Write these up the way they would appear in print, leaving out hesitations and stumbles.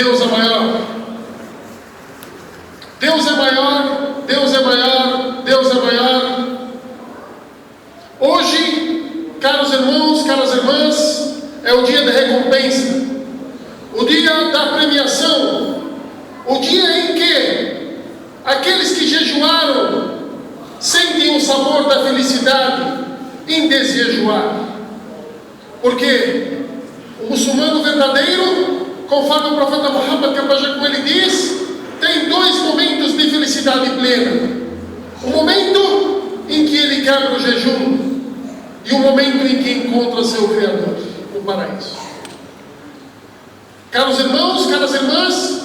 Deus é maior. Deus é maior, Deus é maior, Deus é maior. Hoje, caros irmãos, caras irmãs, é o dia da recompensa, o dia da premiação, o dia em que aqueles que jejuaram sentem o sabor da felicidade em desjejuar. Porque o muçulmano verdadeiro, conforme o profeta Muhammad, que a paz com ele diz, tem dois momentos de felicidade plena: o momento em que ele quebra o jejum e o momento em que encontra seu Criador no paraíso. Caros irmãos, caras irmãs,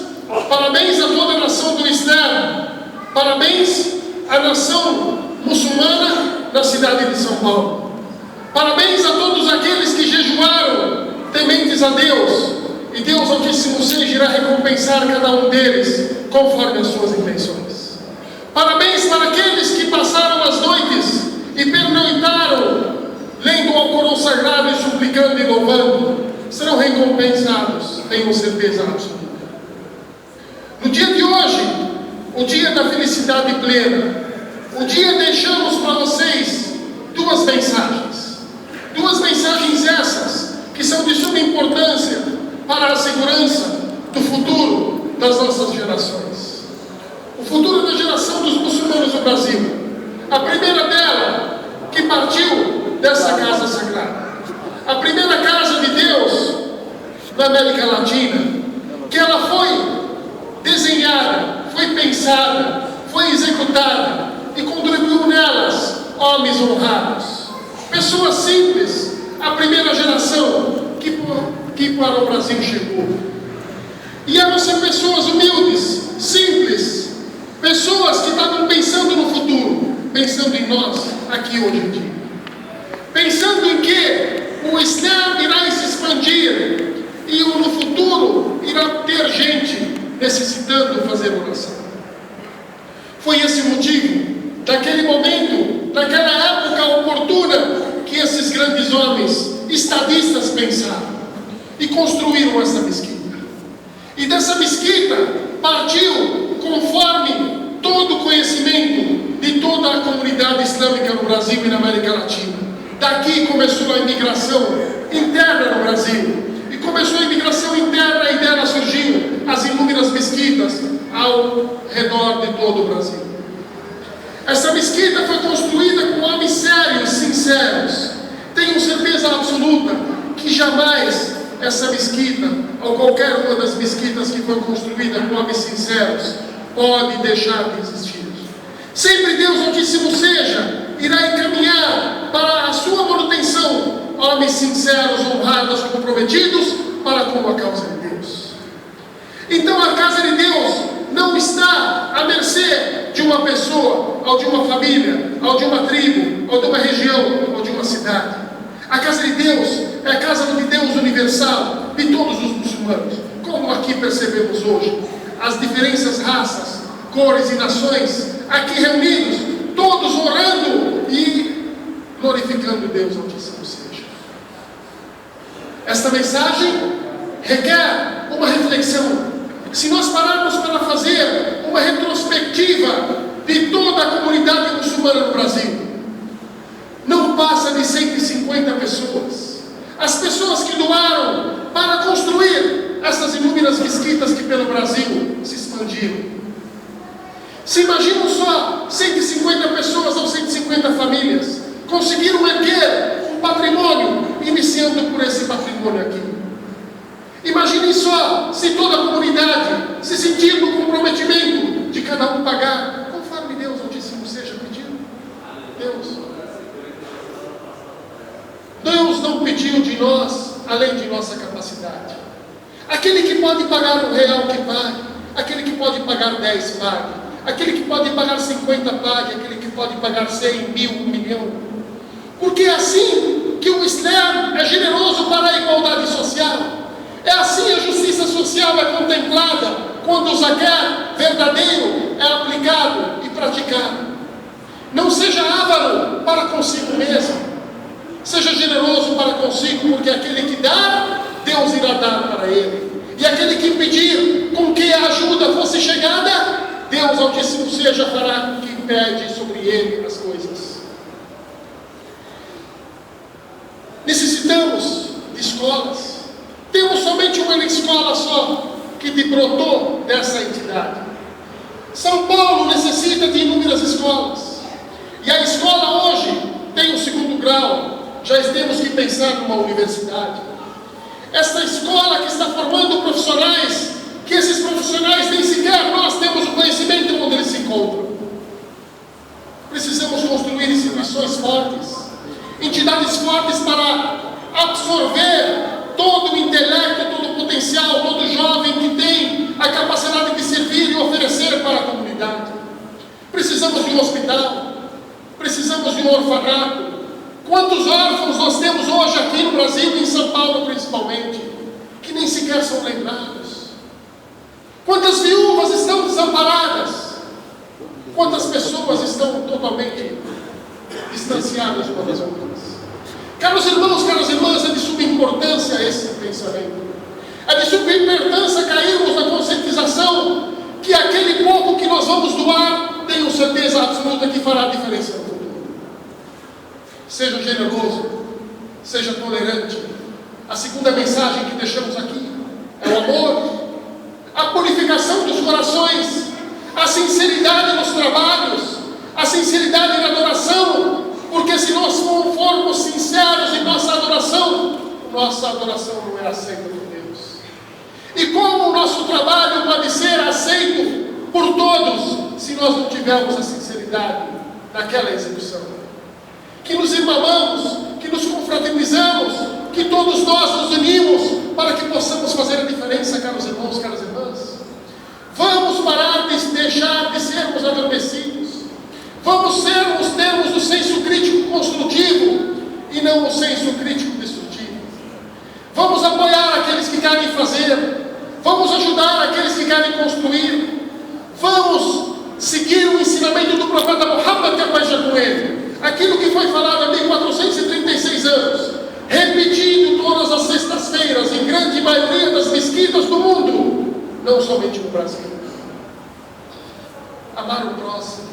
parabéns a toda a nação do Islã, parabéns à nação muçulmana da cidade de São Paulo, parabéns a todos aqueles que jejuaram tementes a Deus, e Deus Altíssimo seja irá recompensar cada um deles conforme as suas intenções. Parabéns para aqueles que passaram as noites e pernoitaram lendo o Alcorão Sagrado e suplicando e louvando, serão recompensados, tenham certeza absoluta. No dia de hoje, o dia da felicidade plena, o dia deixamos para vocês duas mensagens essas que são de suma importância para a segurança do futuro das nossas gerações, o futuro da geração dos muçulmanos do Brasil. A primeira dela, que partiu dessa casa sagrada, a primeira casa de Deus na América Latina, que ela foi desenhada, foi pensada, foi executada e contribuiu nelas homens honrados, pessoas simples, a primeira geração que para o Brasil chegou. E eram pessoas humildes, simples, pessoas que estavam pensando no futuro, pensando em nós aqui hoje em dia, pensando em que o Islã irá se expandir e no futuro irá ter gente necessitando fazer oração. Foi esse o motivo daquele momento, daquela época oportuna, que esses grandes homens estadistas pensaram e construíram essa mesquita. E dessa mesquita partiu, conforme todo o conhecimento de toda a comunidade islâmica no Brasil e na América Latina. Daqui começou a imigração interna no Brasil. E começou a imigração interna e dela surgiu as inúmeras mesquitas ao redor de todo o Brasil. Essa mesquita foi construída com homens sérios, sinceros. Tenho certeza absoluta que jamais essa mesquita, ou qualquer uma das mesquitas que foi construída com homens sinceros, pode deixar de existir. Sempre Deus Altíssimo seja, irá encaminhar para a sua manutenção homens sinceros, honrados, comprometidos para com a causa de Deus. Então a casa de Deus não está à mercê de uma pessoa, ou de uma família, ou de uma tribo, ou de uma região, ou de uma cidade. A casa de Deus é a casa de Deus universal, de todos os muçulmanos. Como aqui percebemos hoje, as diferentes raças, cores e nações, aqui reunidos, todos orando e glorificando Deus Altíssimo seja. Esta mensagem requer uma reflexão. Se nós pararmos para fazer uma retrospectiva de toda a comunidade muçulmana no Brasil, não passa de 150 pessoas. As pessoas que doaram para construir essas inúmeras mesquitas que pelo Brasil se expandiram. Se imaginam só 150 pessoas ou 150 famílias conseguiram erguer um patrimônio, iniciando por esse patrimônio aqui. Imaginem só se toda a comunidade se sentir no comprometimento de cada um pagar, conforme Deus Altíssimo seja pedindo. Deus não pediu de nós além de nossa capacidade. Aquele que pode pagar R$1 que pague, aquele que pode pagar 10 pague, aquele que pode pagar 50 pague, aquele que pode pagar 100, 1000, 1 milhão. Porque é assim que o Islã é generoso para a igualdade social. É assim a justiça social é contemplada quando o zakat verdadeiro é aplicado e praticado. Não seja avaro para consigo mesmo. Seja generoso para consigo, porque aquele que dá, Deus irá dar para ele. E e aquele que impedir com que a ajuda fosse chegada, Deus Altíssimo seja fará com que impede sobre ele as coisas. Necessitamos de escolas. Temos somente uma escola só que brotou dessa entidade. São Paulo necessita de inúmeras escolas. E a escola hoje tem o 2º grau. Já temos que pensar numa universidade. Esta escola que está formando profissionais, que esses profissionais nem sequer nós temos o conhecimento onde eles se encontram. Precisamos construir instituições fortes, entidades fortes para absorver todo o intelecto, todo o potencial, todo jovem que tem a capacidade de servir e oferecer para a comunidade. Precisamos de um hospital, precisamos de um orfanato. Quantos órfãos nós temos hoje aqui no Brasil e em São Paulo principalmente, que nem sequer são lembrados? Quantas viúvas estão desamparadas? Quantas pessoas estão totalmente distanciadas umas das outras? Caros irmãos, caras irmãs, é de suma importância esse pensamento. É de suma importância cairmos na conscientização que aquele pouco que nós vamos doar, tenho certeza absoluta que fará diferença no futuro. Seja generoso, seja tolerante. A segunda mensagem que deixamos aqui é o amor, a purificação dos corações, a sinceridade nos trabalhos, a sinceridade na adoração, porque se nós formos sinceros em nossa adoração não é aceita por Deus. E como o nosso trabalho pode ser aceito por todos se nós não tivermos a sinceridade naquela execução? Que nos irmãos, que nos confraternizamos, que todos nós nos unimos para que possamos fazer a diferença, caros irmãos, caras irmãs. Vamos parar de deixar de sermos adormecidos. Vamos termos o senso crítico construtivo e não o senso crítico destrutivo. Vamos apoiar aqueles que querem fazer. Vamos ajudar aqueles que querem construir. Vamos seguir o ensinamento do profeta Muhammad, que a paz seja com ele. Aquilo que foi falado há 1436 anos, repetido todas as sextas-feiras em grande maioria das mesquitas do mundo, não somente no Brasil. Amar o próximo,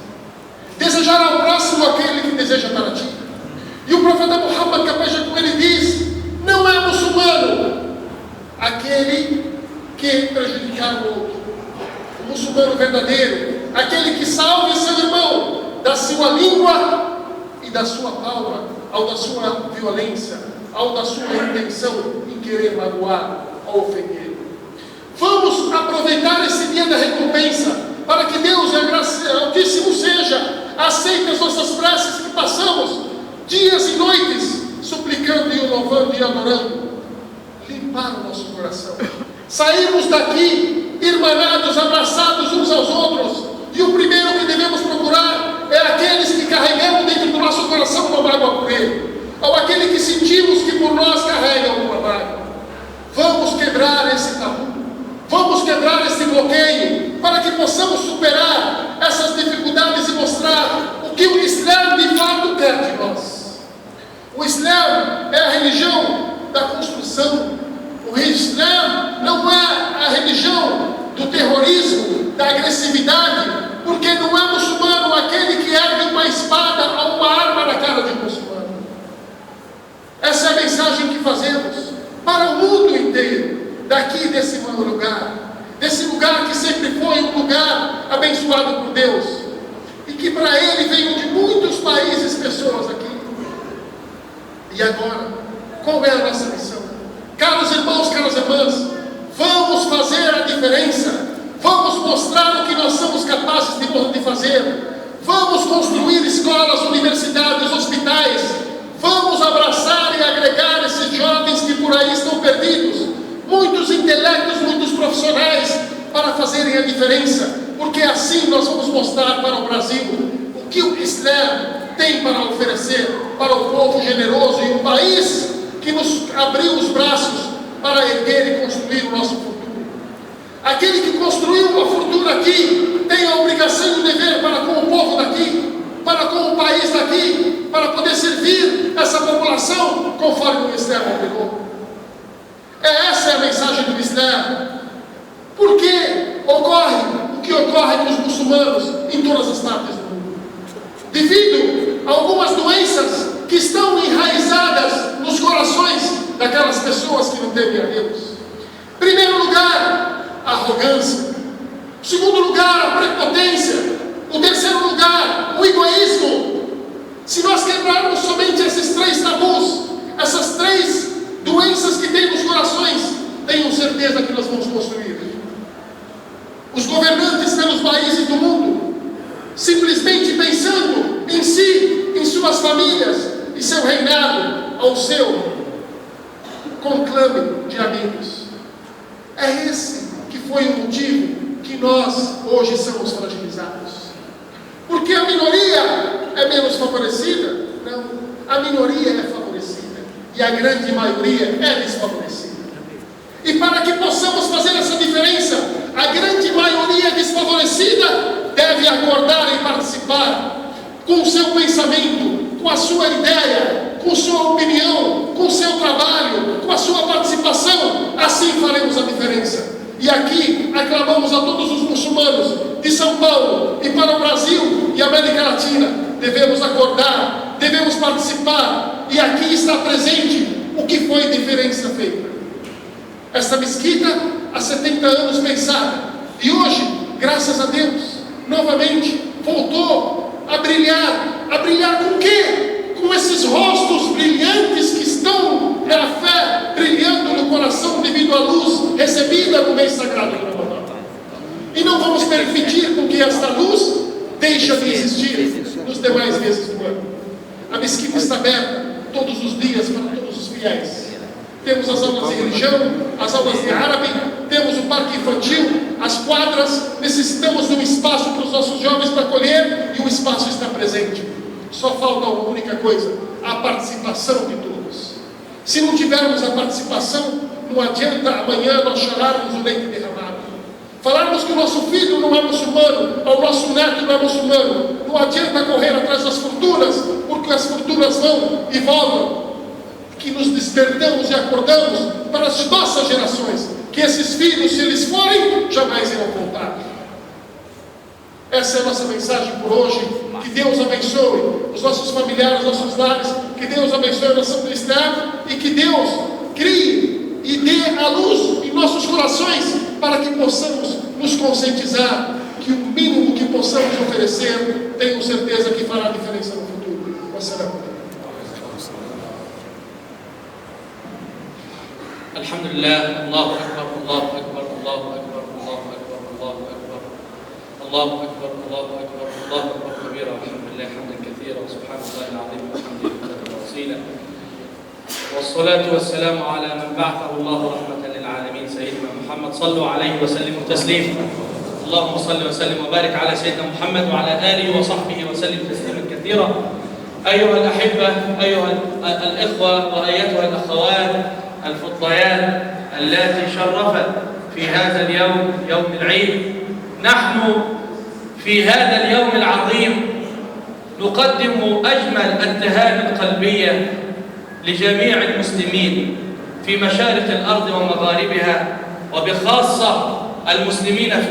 desejar ao próximo aquele que deseja para ti. E o profeta Muhammad, que a paz seja com ele, diz: não é muçulmano aquele que prejudicar o outro. O muçulmano verdadeiro, aquele que salve seu irmão da sua língua e da sua palavra, ou da sua violência, ou da sua intenção em querer magoar ou ofender. Vamos aproveitar esse dia da recompensa para que Deus, a graça Altíssimo, seja aceite as nossas preces que passamos dias e noites suplicando e louvando e adorando. Limpar o nosso coração, sairmos daqui irmanados, abraçados uns aos outros. E o primeiro que devemos procurar é aqueles que carregamos dentro do nosso coração uma mágoa por ele, ou aquele que sentimos que por nós carregam uma mágoa. Vamos quebrar esse tabu, vamos quebrar esse bloqueio, para que possamos superar essas dificuldades e mostrar o que o Islã de fato quer de nós. O Islã é a religião da construção. O Islã não é a religião do terrorismo, da agressividade, porque não é muçulmano aquele que ergue uma espada ou uma arma na cara de um muçulmano. Essa é a mensagem que fazemos para o mundo inteiro, daqui desse lugar, desse lugar que sempre foi um lugar abençoado por Deus, e que para ele veio de muitos países pessoas aqui. E agora, qual é a nossa missão? Caros irmãos, caras irmãs, vamos fazer a diferença. Vamos mostrar o que nós somos capazes de fazer. Vamos construir escolas, universidades, hospitais. Vamos abraçar e agregar esses jovens que por aí estão perdidos. Muitos intelectos, muitos profissionais para fazerem a diferença. Porque assim nós vamos mostrar para o Brasil o que o Islã tem para oferecer para o povo generoso e um país que nos abriu os braços para erguer e construir o nosso futuro. Aquele que construiu uma fortuna aqui tem a obrigação e o dever para com o povo daqui, para com o país daqui, para poder servir essa população conforme o Islã ordenou. Essa é a mensagem do Islã. Por que ocorre o que ocorre com os muçulmanos em todas as partes do mundo? Devido a algumas doenças que estão enraizadas nos corações daquelas pessoas que não temem a Deus. Em primeiro lugar, a arrogância. Em segundo lugar, a prepotência. Em terceiro lugar, o egoísmo. Se nós quebrarmos somente esses 3 tabus, essas 3 doenças que tem nos corações, tenham certeza que nós vamos construir. Os governantes pelos países do mundo, simplesmente pensando em si, em suas famílias e seu reinado, ao seu conclame de amigos. É esse que foi o motivo que nós hoje somos fragilizados. Porque a minoria é menos favorecida? Não, a minoria é favorecida e a grande maioria é desfavorecida. E para que possamos fazer essa diferença, a grande maioria desfavorecida deve acordar e participar com o seu pensamento, com a sua ideia, com sua opinião, com o seu trabalho, com a sua participação. Assim faremos a diferença. E aqui aclamamos a todos os muçulmanos de São Paulo e para o Brasil e América Latina. Devemos acordar, devemos participar. E aqui está presente o que foi diferença feita. Esta mesquita, há 70 anos pensada, e hoje, graças a Deus, novamente voltou a brilhar. A brilhar com o quê? Com esses rostos brilhantes que estão pela fé, brilhando no coração devido à luz recebida no mês sagrado do Ramadã. E não vamos permitir com que esta luz deixe de existir nos demais meses do ano. A mesquita está aberta todos os dias para todos os fiéis. Temos as aulas de religião, as aulas de árabe, temos o parque infantil, as quadras. Necessitamos de um espaço para os nossos jovens para acolher, e o espaço está presente. Só falta uma única coisa: a participação de todos. Se não tivermos a participação, não adianta amanhã nós chorarmos o leite derramado, falarmos que o nosso filho não é muçulmano, ou o nosso neto não é muçulmano. Não adianta correr atrás das fortunas, porque as fortunas vão e voltam. Que nos despertamos e acordamos para as nossas gerações, que esses filhos, se eles forem, jamais irão voltar. Essa é a nossa mensagem por hoje. Que Deus abençoe os nossos familiares, os nossos lares, que Deus abençoe a nação cristã, e que Deus crie e dê a luz em nossos corações, para que possamos nos conscientizar que o mínimo que possamos oferecer, tenho certeza que fará diferença no futuro. Wassalam. Alhamdulillah, Allahu Akbar, Allahu Akbar, Allahu Akbar, Allahu Akbar, Allahu Akbar, Allahu Akbar, Allahu Akbar, Allahu Akbar kabira, alhamdulillah, hamdan kathira, wa subhanallahi al-azim, wa hamdihi wasila. والصلاة والسلام على من بعثه الله رحمة للعالمين سيدنا محمد. صلوا عليه وسلموا تسليما. اللهم صل وسلم وبارك على سيدنا محمد وعلى آله وصحبه وسلم تسليما كثيرا. أيها الأحبة، أيها الإخوة وأيتها الأخوات الفضليات التي شرفت في هذا اليوم، يوم العيد، نحن في هذا اليوم العظيم نقدم أجمل التهاني القلبية لجميع المسلمين في مشارق الأرض ومغاربها، وبخاصة المسلمين في